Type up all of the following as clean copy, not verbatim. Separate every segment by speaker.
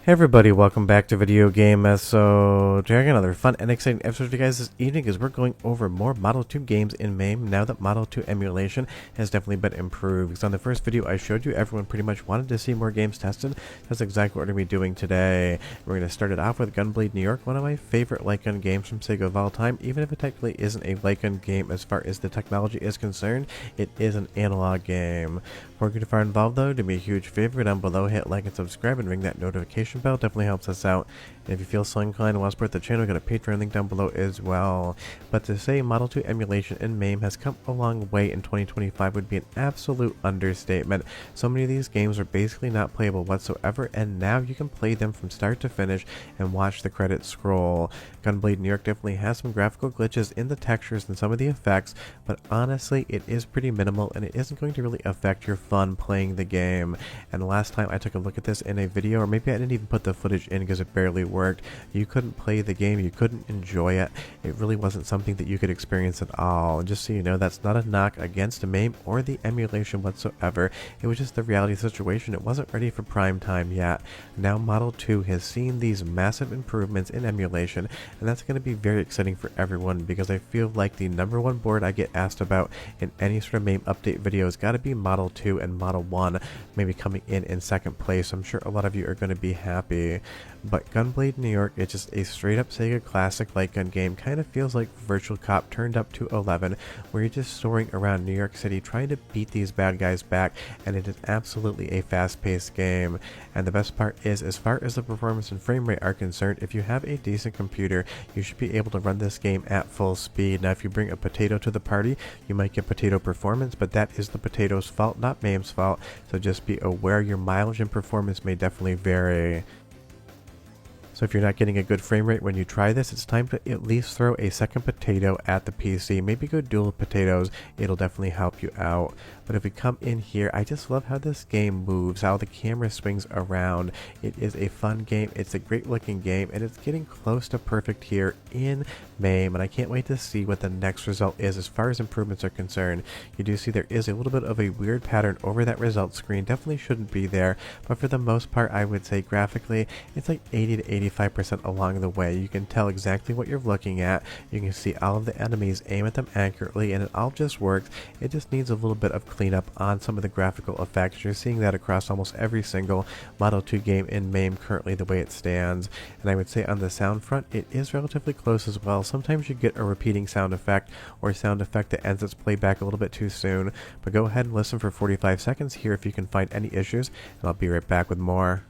Speaker 1: Hey everybody, welcome back to Video Game So I got another fun and exciting episode for you guys this evening as we're going over more Model 2 games in MAME now that Model 2 emulation has definitely been improved. So in the first video I showed you, everyone pretty much wanted to see more games tested. That's exactly what we're going to be doing today. We're going to start it off with Gunblade New York, one of my favorite light gun games from Sega of all time. Even if it technically isn't a light gun game as far as the technology is concerned, it is an analog game. Before we get far involved though, do me a huge favor down below, hit like and subscribe and ring that notification bell, definitely helps us out. And if you feel so inclined and want to support the channel, we got a Patreon link down below as well. But to say Model 2 emulation in MAME has come a long way in 2025 would be an absolute understatement. So many of these games are basically not playable whatsoever, and now you can play them from start to finish and watch the credits scroll. Gunblade New York definitely has some graphical glitches in the textures and some of the effects, but honestly it is pretty minimal and it isn't going to really affect your fun playing the game. And the last time I took a look at this in a video, or maybe I didn't even put the footage in because it barely worked, you couldn't play the game, you couldn't enjoy it. It really wasn't something that you could experience at all. And just so you know, that's not a knock against MAME or the emulation whatsoever. It was just the reality situation. It wasn't ready for prime time yet. Now Model 2 has seen these massive improvements in emulation, and that's going to be very exciting for everyone because I feel like the #1 board I get asked about in any sort of MAME update video has got to be Model 2, and Model 1 maybe coming in second place. I'm sure a lot of you are going to be happy. But Gunblade New York, it's just a straight up Sega classic light gun game. Kind of feels like Virtual Cop turned up to 11, where you're just soaring around New York City trying to beat these bad guys back, and it is absolutely a fast paced game. And the best part is, as far as the performance and frame rate are concerned, if you have a decent computer, you should be able to run this game at full speed. Now if you bring a potato to the party, you might get potato performance, but that is the potato's fault, not MAME's fault, so just be aware your mileage and performance may definitely vary. So if you're not getting a good frame rate when you try this, it's time to at least throw a second potato at the PC. Maybe go dual potatoes, it'll definitely help you out. But if we come in here, I just love how this game moves, how the camera swings around. It is a fun game, it's a great looking game, and it's getting close to perfect here in MAME, and I can't wait to see what the next result is as far as improvements are concerned. You do see there is a little bit of a weird pattern over that result screen, definitely shouldn't be there, but for the most part I would say graphically it's like 80 to 85% along the way. You can tell exactly what you're looking at, you can see all of the enemies, aim at them accurately, and it all just works. It just needs a little bit of cleanup on some of the graphical effects. You're seeing that across almost every single Model 2 game in MAME currently the way it stands. And I would say on the sound front it is relatively close as well. Sometimes you get a repeating sound effect or a sound effect that ends its playback a little bit too soon, but go ahead and listen for 45 seconds here if you can find any issues, and I'll be right back with more.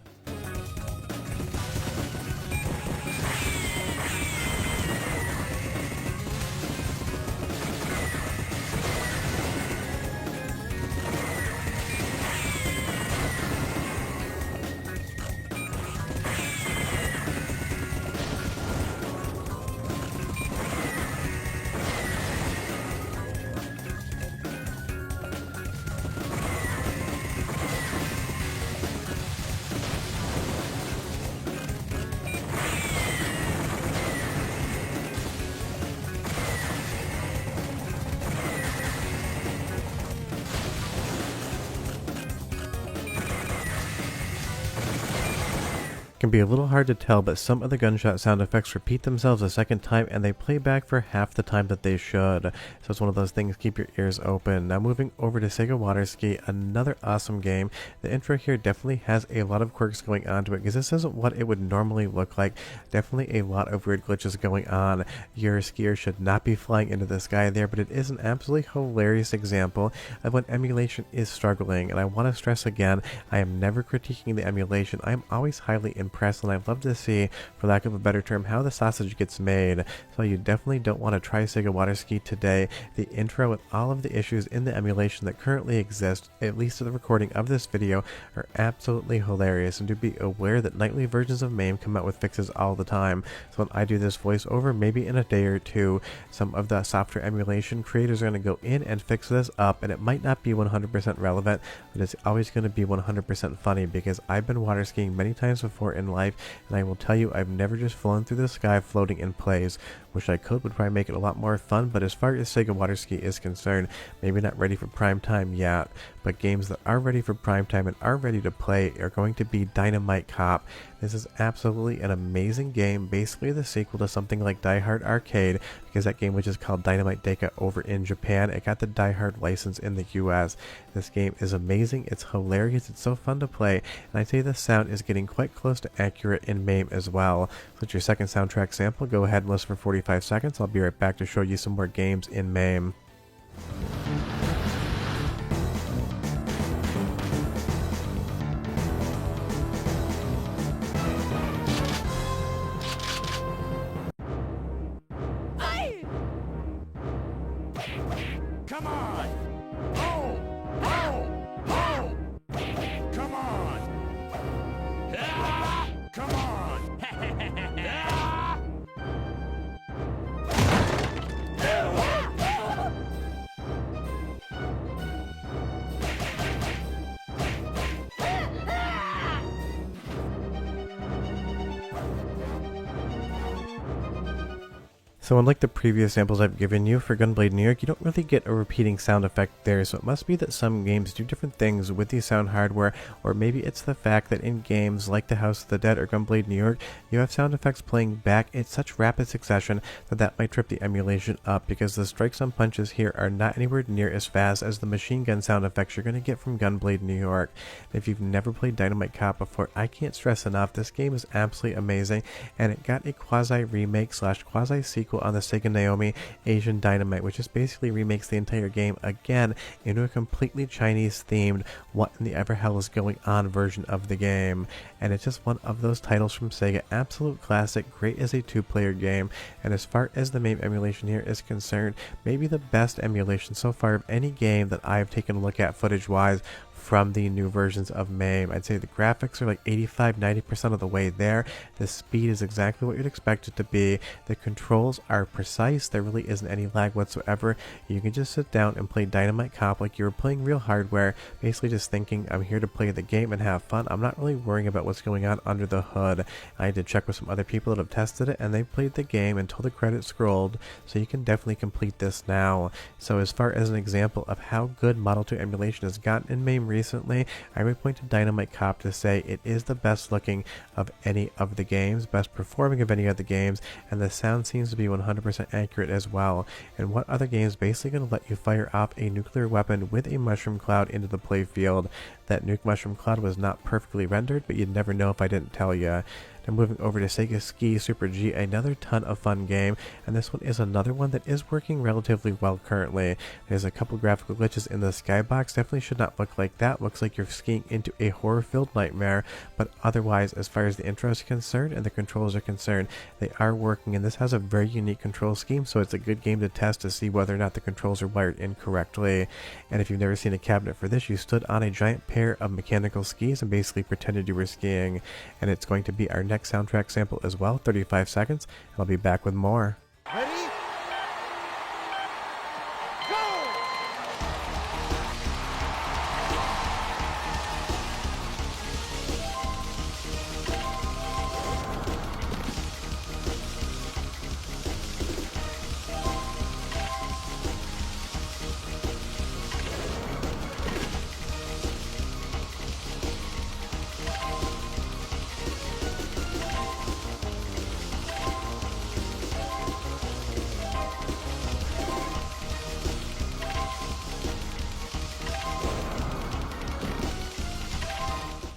Speaker 1: Can be a little hard to tell, but some of the gunshot sound effects repeat themselves a second time and they play back for half the time that they should. So it's one of those things, keep your ears open. Now moving over to Sega Waterski, another awesome game. The intro here definitely has a lot of quirks going on to it because this isn't what it would normally look like. Definitely a lot of weird glitches going on. Your skier should not be flying into the sky there, but it is an absolutely hilarious example of when emulation is struggling. And I want to stress again, I am never critiquing the emulation. I am always highly impressed, and I'd love to see, for lack of a better term, how the sausage gets made. So you definitely don't want to try Sega Waterski today. The intro and all of the issues in the emulation that currently exist, at least to the recording of this video, are absolutely hilarious, and do be aware that nightly versions of MAME come out with fixes all the time. So when I do this voiceover, maybe in a day or two, some of the software emulation creators are going to go in and fix this up, and it might not be 100% relevant, but it's always going to be 100% funny because I've been water skiing many times before in life, and I will tell you I've never just flown through the sky floating in place. Wish I could, would probably make it a lot more fun, but as far as Sega Waterski is concerned, maybe not ready for prime time yet, but games that are ready for prime time and are ready to play are going to be Dynamite Cop. This is absolutely an amazing game, basically the sequel to something like Die Hard Arcade, because that game was just called Dynamite Deka over in Japan. It got the Die Hard license in the US. This game is amazing, it's hilarious, it's so fun to play, and I'd say the sound is getting quite close to accurate in MAME as well. So it's your second soundtrack sample. Go ahead and listen for 45 seconds. I'll be right back to show you some more games in MAME.
Speaker 2: Come on! Ho! Ho! Ho! Come on! Ah! Come on! Ah!
Speaker 1: So unlike the previous samples I've given you for Gunblade New York, you don't really get a repeating sound effect there, so it must be that some games do different things with the sound hardware, or maybe it's the fact that in games like The House of the Dead or Gunblade New York, you have sound effects playing back in such rapid succession that might trip the emulation up, because the strikes and punches here are not anywhere near as fast as the machine gun sound effects you're going to get from Gunblade New York. And if you've never played Dynamite Cop before, I can't stress enough, this game is absolutely amazing, and it got a quasi-remake slash quasi-sequel on the Sega Naomi Asian Dynamite, which just basically remakes the entire game again into a completely Chinese themed what in the ever hell is going on version of the game. And it's just one of those titles from Sega, absolute classic, great as a two-player game, and as far as the MAME emulation here is concerned, maybe the best emulation so far of any game that I've taken a look at footage-wise from the new versions of MAME. I'd say the graphics are like 85-90% of the way there. The speed is exactly what you'd expect it to be. The controls are precise. There really isn't any lag whatsoever. You can just sit down and play Dynamite Cop like you were playing real hardware, basically just thinking, I'm here to play the game and have fun. I'm not really worrying about what's going on under the hood. I did check with some other people that have tested it, and they played the game until the credits scrolled, so you can definitely complete this now. So as far as an example of how good Model 2 emulation has gotten in MAME recently, I would point to Dynamite Cop to say it is the best looking of any of the games, best performing of any of the games, and the sound seems to be 100% accurate as well. And what other games basically going to let you fire off a nuclear weapon with a mushroom cloud into the playfield? That nuke mushroom cloud was not perfectly rendered, but you'd never know if I didn't tell you. Now moving over to Sega Ski Super G, another ton of fun game, and this one is another one that is working relatively well currently. There's a couple graphical glitches in the skybox, definitely should not look like that, looks like you're skiing into a horror-filled nightmare, but otherwise, as far as the intro is concerned and the controls are concerned, they are working, and this has a very unique control scheme, so it's a good game to test to see whether or not the controls are wired incorrectly. And if you've never seen a cabinet for this, you stood on a giant pair of mechanical skis and basically pretended you were skiing, and it's going to be our next soundtrack sample as well, 35 seconds, and I'll be back with more.
Speaker 2: Ready? Go!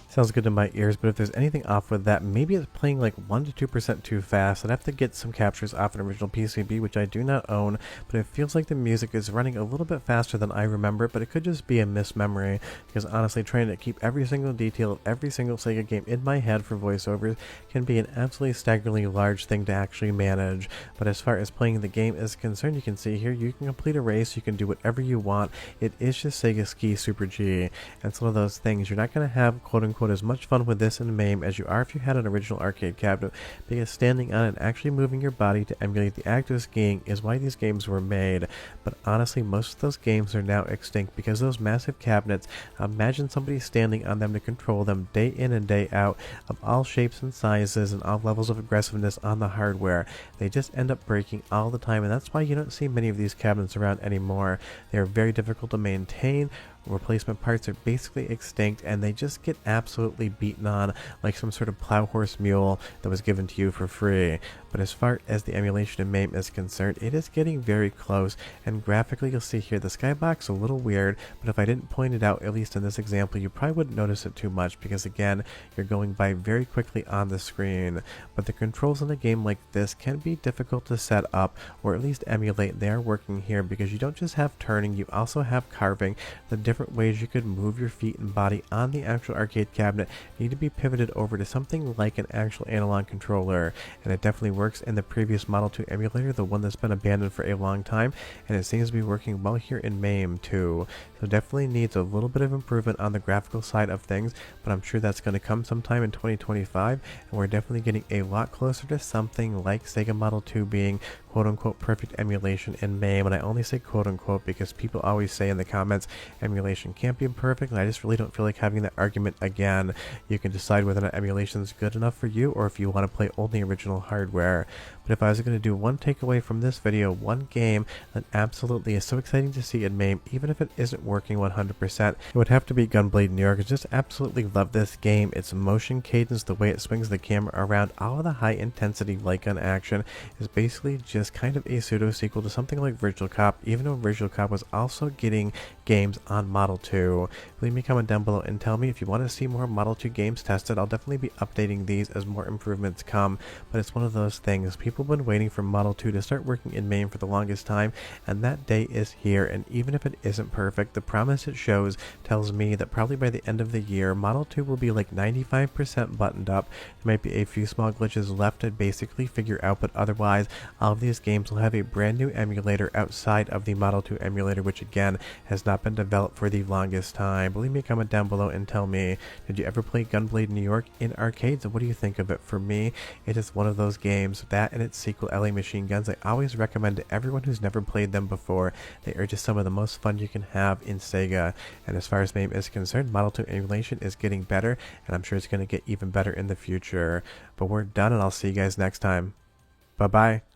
Speaker 1: Sounds good to my ears, but if there's anything off with that, maybe it's playing like 1 to 2% too fast. I'd have to get some captures off an original PCB, which I do not own, but it feels like the music is running a little bit faster than I remember, but it could just be a mismemory, because honestly, trying to keep every single detail of every single Sega game in my head for voiceovers can be an absolutely staggeringly large thing to actually manage. But as far as playing the game is concerned, you can see here, you can complete a race, you can do whatever you want. It is just Sega Ski Super G, and it's one of those things, you're not going to have quote-unquote as much fun with this in MAME as you are if you had an original arcade cabinet, because standing on it and actually moving your body to emulate the act of skiing is why these games were made. But honestly, most of those games are now extinct because those massive cabinets, imagine somebody standing on them to control them day in and day out, of all shapes and sizes and all levels of aggressiveness on the hardware. They just end up breaking all the time, and that's why you don't see many of these cabinets around anymore. They are very difficult to maintain, Replacement parts are basically extinct, and they just get absolutely beaten on like some sort of plow horse mule that was given to you for free. But as far as the emulation in MAME is concerned, it is getting very close, and graphically you'll see here the skybox a little weird, but if I didn't point it out, at least in this example, you probably wouldn't notice it too much because again, you're going by very quickly on the screen. But the controls in a game like this can be difficult to set up, or at least emulate. They are working here because you don't just have turning, you also have carving. The different ways you could move your feet and body on the actual arcade cabinet need to be pivoted over to something like an actual analog controller, and it definitely works in the previous Model 2 emulator, the one that's been abandoned for a long time, and it seems to be working well here in MAME too. So definitely needs a little bit of improvement on the graphical side of things, but I'm sure that's going to come sometime in 2025, and we're definitely getting a lot closer to something like Sega Model 2 being quote-unquote perfect emulation in MAME. And I only say quote-unquote because people always say in the comments emulation can't be perfect, and I just really don't feel like having that argument again. You can decide whether or not emulation is good enough for you, or if you want to play only original hardware. But if I was going to do one takeaway from this video, one game that absolutely is so exciting to see in MAME, even if it isn't working 100%, it would have to be Gunblade New York. I just absolutely love this game. Its motion cadence, the way it swings the camera around, all of the high intensity light gun action is basically just kind of a pseudo sequel to something like Virtual Cop, even though Virtual Cop was also getting games on Model 2. Leave me a comment down below and tell me if you want to see more Model 2 games tested. I'll definitely be updating these as more improvements come, but it's one of those things. People have been waiting for Model 2 to start working in MAME for the longest time, and that day is here. And even if it isn't perfect, the promise it shows tells me that probably by the end of the year, Model 2 will be like 95% buttoned up. There might be a few small glitches left to basically figure out, but otherwise, all of these games will have a brand new emulator outside of the Model 2 emulator, which again has not been developed for the longest time. Leave me a comment down below and tell me, did you ever play Gunblade New York in arcades, and what do you think of it? For me, it is one of those games, that and its sequel LA Machine Guns, I always recommend to everyone who's never played them before. They are just some of the most fun you can have in Sega. And as far as MAME is concerned, Model 2 emulation is getting better, and I'm sure it's going to get even better in the future. But we're done, and I'll see you guys next time. Bye bye.